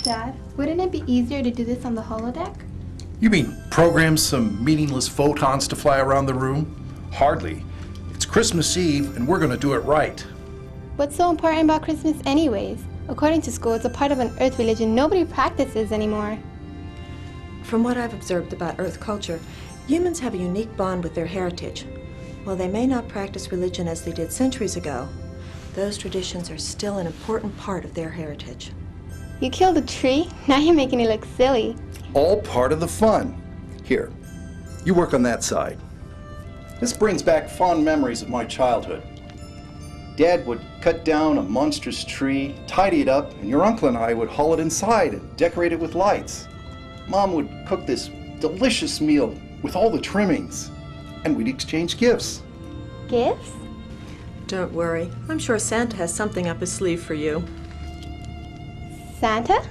Dad, wouldn't it be easier to do this on the holodeck? You mean program some meaningless photons to fly around the room? Hardly. It's Christmas Eve, and we're going to do it right. What's so important about Christmas anyways? According to school, it's a part of an Earth religion nobody practices anymore. From what I've observed about Earth culture, humans have a unique bond with their heritage. While they may not practice religion as they did centuries ago, those traditions are still an important part of their heritage. You killed a tree? Now you're making it look silly. All part of the fun. Here, you work on that side. This brings back fond memories of my childhood. Dad would cut down a monstrous tree, tidy it up, and your uncle and I would haul it inside and decorate it with lights. Mom would cook this delicious meal with all the trimmings, and we'd exchange gifts. Gifts? Don't worry, I'm sure Santa has something up his sleeve for you. Santa?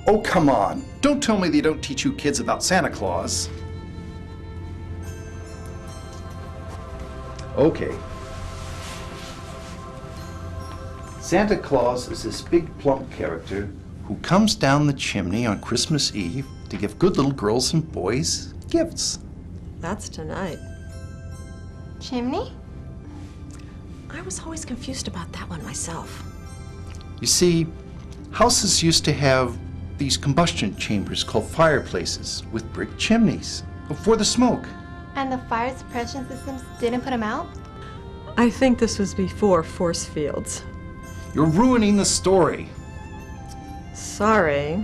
Oh, come on. Don't tell me they don't teach you kids about Santa Claus. Okay. Santa Claus is this big plump character who comes down the chimney on Christmas Eve to give good little girls and boys gifts. That's tonight. Chimney? I was always confused about that one myself. You see, houses used to have these combustion chambers called fireplaces with brick chimneys for the smoke. And the fire suppression systems didn't put them out? I think this was before force fields. You're ruining the story. Sorry.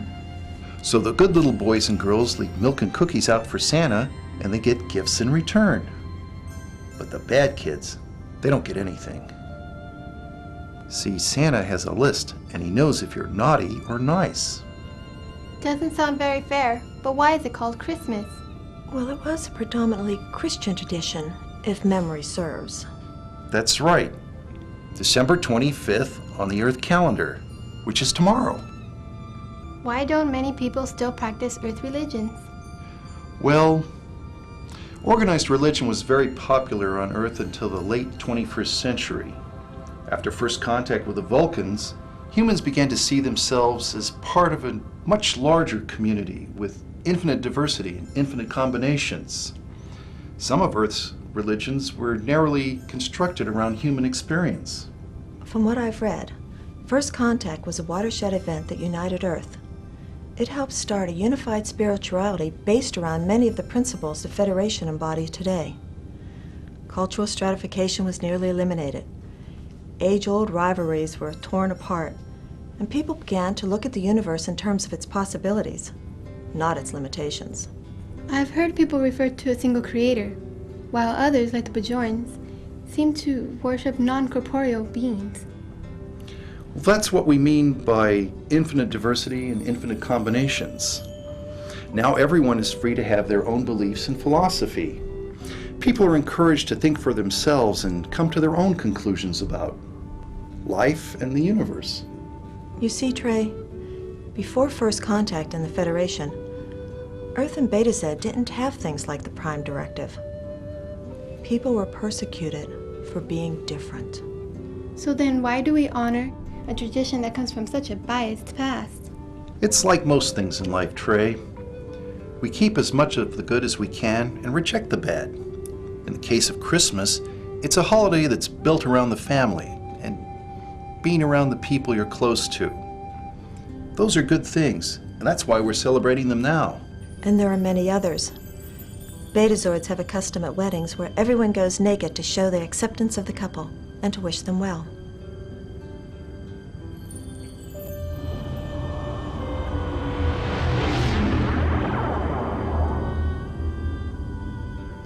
So the good little boys and girls leave milk and cookies out for Santa, and they get gifts in return. But the bad kids, they don't get anything. See, Santa has a list, and he knows if you're naughty or nice. Doesn't sound very fair, but why is it called Christmas? Well, it was a predominantly Christian tradition, if memory serves. That's right. December 25th on the Earth calendar, which is tomorrow. Why don't many people still practice Earth religions? Well, organized religion was very popular on Earth until the late 21st century. After first contact with the Vulcans, humans began to see themselves as part of a much larger community with infinite diversity and infinite combinations. Some of Earth's religions were narrowly constructed around human experience. From what I've read, First Contact was a watershed event that united Earth. It helped start a unified spirituality based around many of the principles the Federation embodies today. Cultural stratification was nearly eliminated. Age-old rivalries were torn apart, and people began to look at the universe in terms of its possibilities, not its limitations. I've heard people refer to a single creator, while others, like the Bajorans, seem to worship non-corporeal beings. Well, that's what we mean by infinite diversity and infinite combinations. Now everyone is free to have their own beliefs and philosophy. People are encouraged to think for themselves and come to their own conclusions about life and the universe. You see, Trey, before First Contact and the Federation, Earth and Beta Z didn't have things like the Prime Directive. People were persecuted for being different. So then why do we honor a tradition that comes from such a biased past? It's like most things in life, Trey. We keep as much of the good as we can and reject the bad. In the case of Christmas, it's a holiday that's built around the family and being around the people you're close to. Those are good things, and that's why we're celebrating them now. And there are many others. Betazords have a custom at weddings where everyone goes naked to show their acceptance of the couple and to wish them well.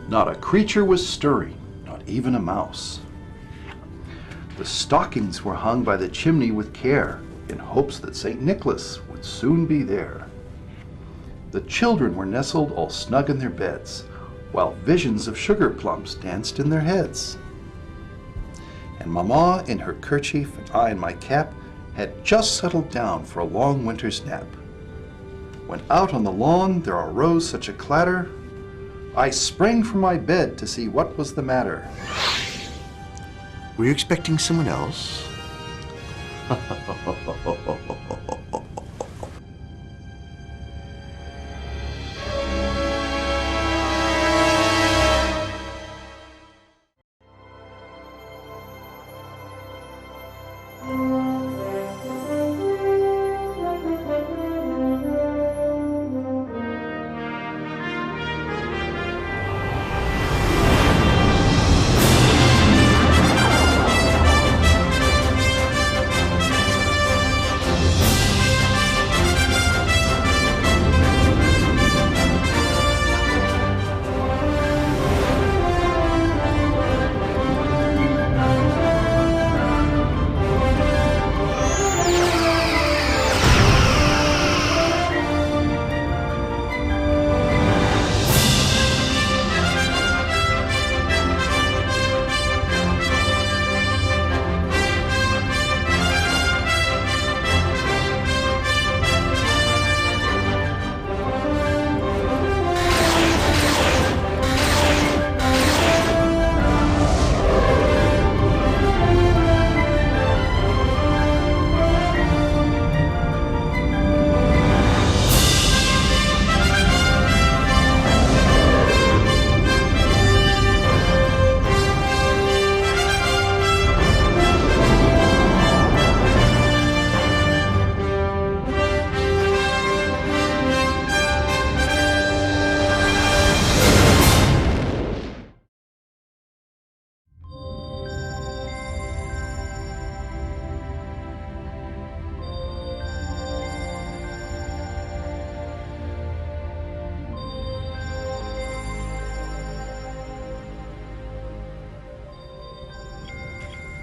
Not a creature was stirring, not even a mouse. The stockings were hung by the chimney with care, in hopes that St. Nicholas would soon be there. The children were nestled all snug in their beds, while visions of sugar plums danced in their heads. And Mama in her kerchief and I in my cap had just settled down for a long winter's nap. When out on the lawn there arose such a clatter, I sprang from my bed to see what was the matter. Were you expecting someone else?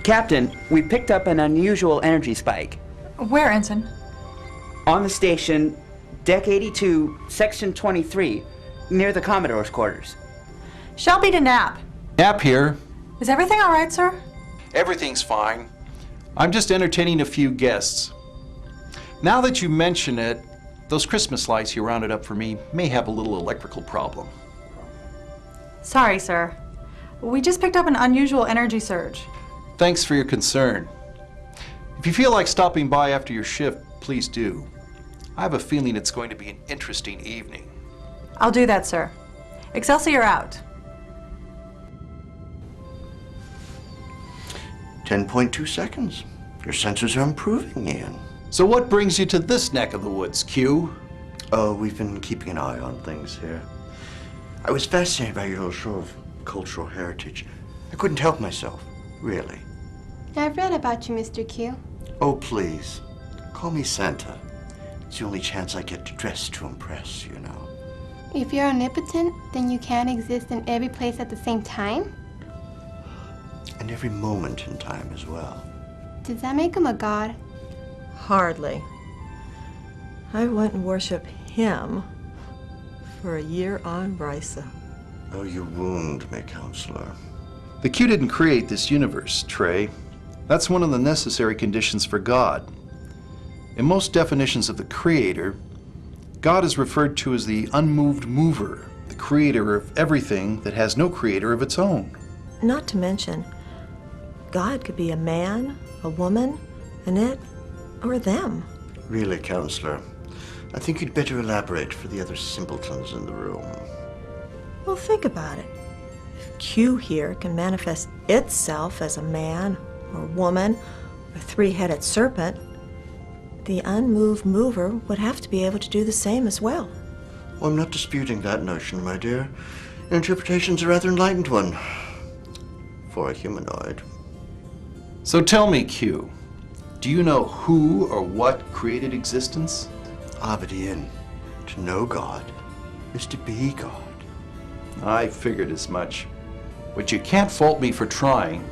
Captain, we picked up an unusual energy spike. Where, Ensign? On the station, Deck 82, Section 23, near the Commodore's quarters. Shelby to Knapp. Knapp here. Is everything all right, sir? Everything's fine. I'm just entertaining a few guests. Now that you mention it, those Christmas lights you rounded up for me may have a little electrical problem. Sorry, sir. We just picked up an unusual energy surge. Thanks for your concern. If you feel like stopping by after your shift, please do. I have a feeling it's going to be an interesting evening. I'll do that, sir. Excelsior out. 10.2 seconds. Your sensors are improving, Ian. So what brings you to this neck of the woods, Q? Oh, we've been keeping an eye on things here. I was fascinated by your little show of cultural heritage. I couldn't help myself, really. I've read about you, Mr. Q. Oh, please. Call me Santa. It's the only chance I get to dress to impress, you know. If you're omnipotent, then you can't exist in every place at the same time? And every moment in time as well. Does that make him a god? Hardly. I went and worshiped him for a year on Brysa. Oh, you wound me, Counselor. The Q didn't create this universe, Trey. That's one of the necessary conditions for God. In most definitions of the Creator, God is referred to as the unmoved mover, the creator of everything that has no creator of its own. Not to mention, God could be a man, a woman, an it, or them. Really, Counselor, I think you'd better elaborate for the other simpletons in the room. Well, think about it. If Q here can manifest itself as a man, or woman, or three-headed serpent, the unmoved mover would have to be able to do the same as well. Well, I'm not disputing that notion, my dear. Your interpretation's a rather enlightened one. For a humanoid. So tell me, Q, do you know who or what created existence? But Ian, to know God is to be God. I figured as much. But you can't fault me for trying.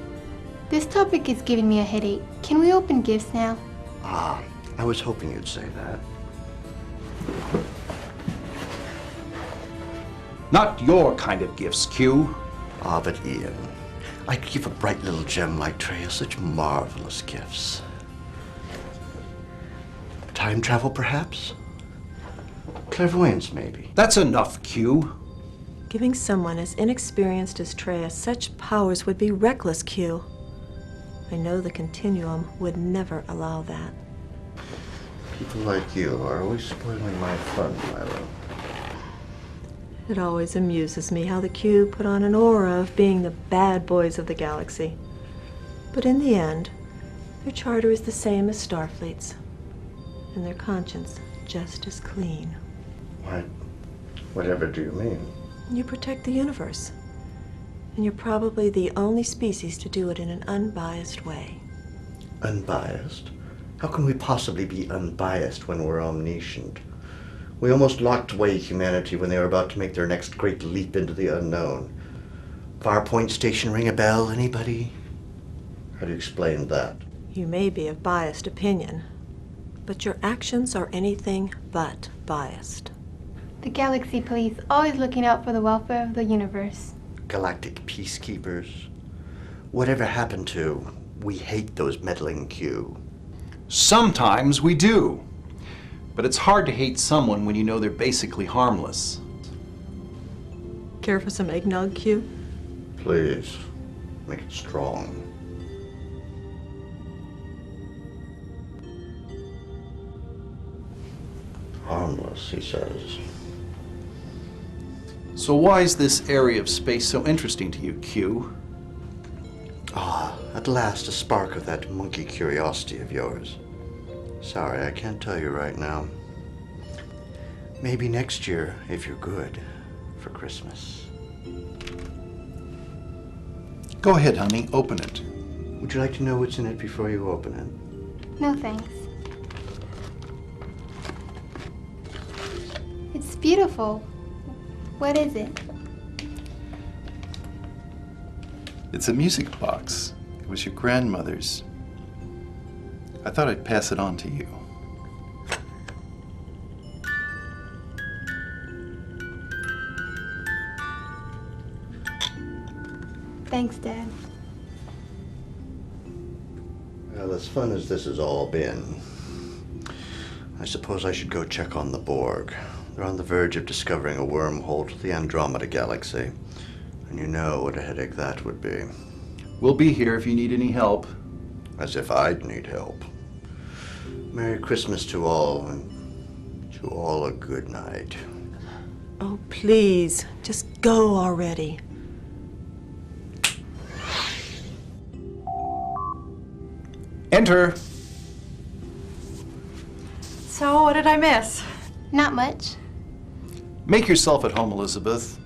This topic is giving me a headache. Can we open gifts now? I was hoping you'd say that. Not your kind of gifts, Q. But Ian, I could give a bright little gem like Traya such marvelous gifts. Time travel, perhaps? Clairvoyance, maybe. That's enough, Q. Giving someone as inexperienced as Traya such powers would be reckless, Q. I know the Continuum would never allow that. People like you are always spoiling my fun, Myra. It always amuses me how the Q put on an aura of being the bad boys of the galaxy. But in the end, their charter is the same as Starfleet's, and their conscience just as clean. Whatever do you mean? You protect the universe, and you're probably the only species to do it in an unbiased way. Unbiased? How can we possibly be unbiased when we're omniscient? We almost locked away humanity when they were about to make their next great leap into the unknown. Farpoint Station ring a bell, anybody? How do you explain that? You may be of biased opinion, but your actions are anything but biased. The Galaxy Police always looking out for the welfare of the universe. Galactic peacekeepers? Whatever happened to, we hate those meddling Q. Sometimes we do. But it's hard to hate someone when you know they're basically harmless. Care for some eggnog, Q? Please, make it strong. Harmless, he says. So why is this area of space so interesting to you, Q? At last a spark of that monkey curiosity of yours. Sorry, I can't tell you right now. Maybe next year, if you're good, for Christmas. Go ahead, honey, open it. Would you like to know what's in it before you open it? No thanks. It's beautiful. What is it? It's a music box. It was your grandmother's. I thought I'd pass it on to you. Thanks, Dad. Well, as fun as this has all been, I suppose I should go check on the Borg. They're on the verge of discovering a wormhole to the Andromeda Galaxy. And you know what a headache that would be. We'll be here if you need any help. As if I'd need help. Merry Christmas to all, and to all a good night. Oh, please, just go already. Enter! So, what did I miss? Not much. Make yourself at home, Elizabeth.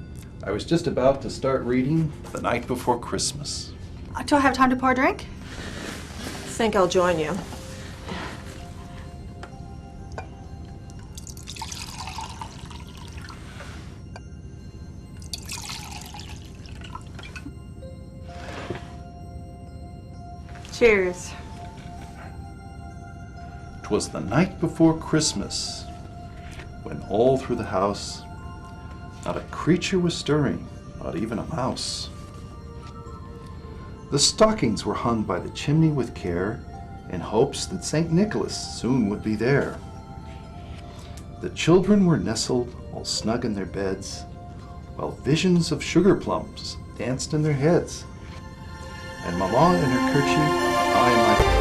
I was just about to start reading The Night Before Christmas. Do I have time to pour a drink? Think I'll join you. Cheers. 'Twas the night before Christmas, when all through the house not a creature was stirring, not even a mouse. The stockings were hung by the chimney with care, in hopes that St. Nicholas soon would be there. The children were nestled all snug in their beds, while visions of sugar plums danced in their heads. And Mamma in her kerchief, I in my...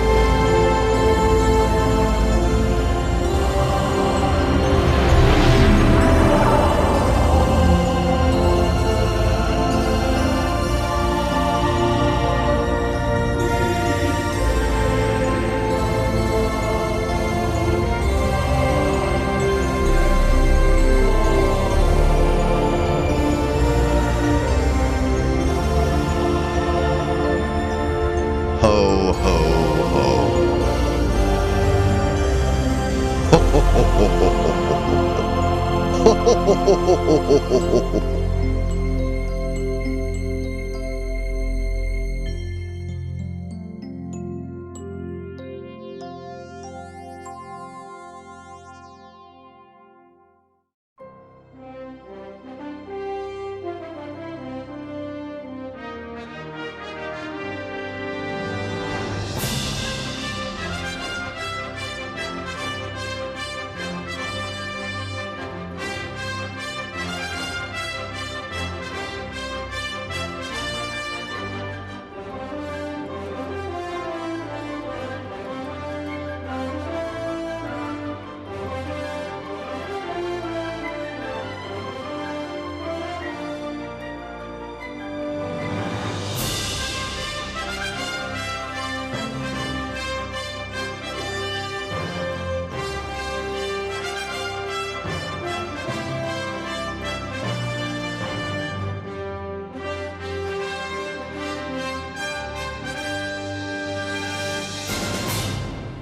Ho, ho, ho. Ho, ho, ho, ho, ho, ho, ho. Ho, ho, ho, ho, ho, ho, ho, ho.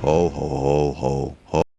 Ho, ho, ho, ho, ho.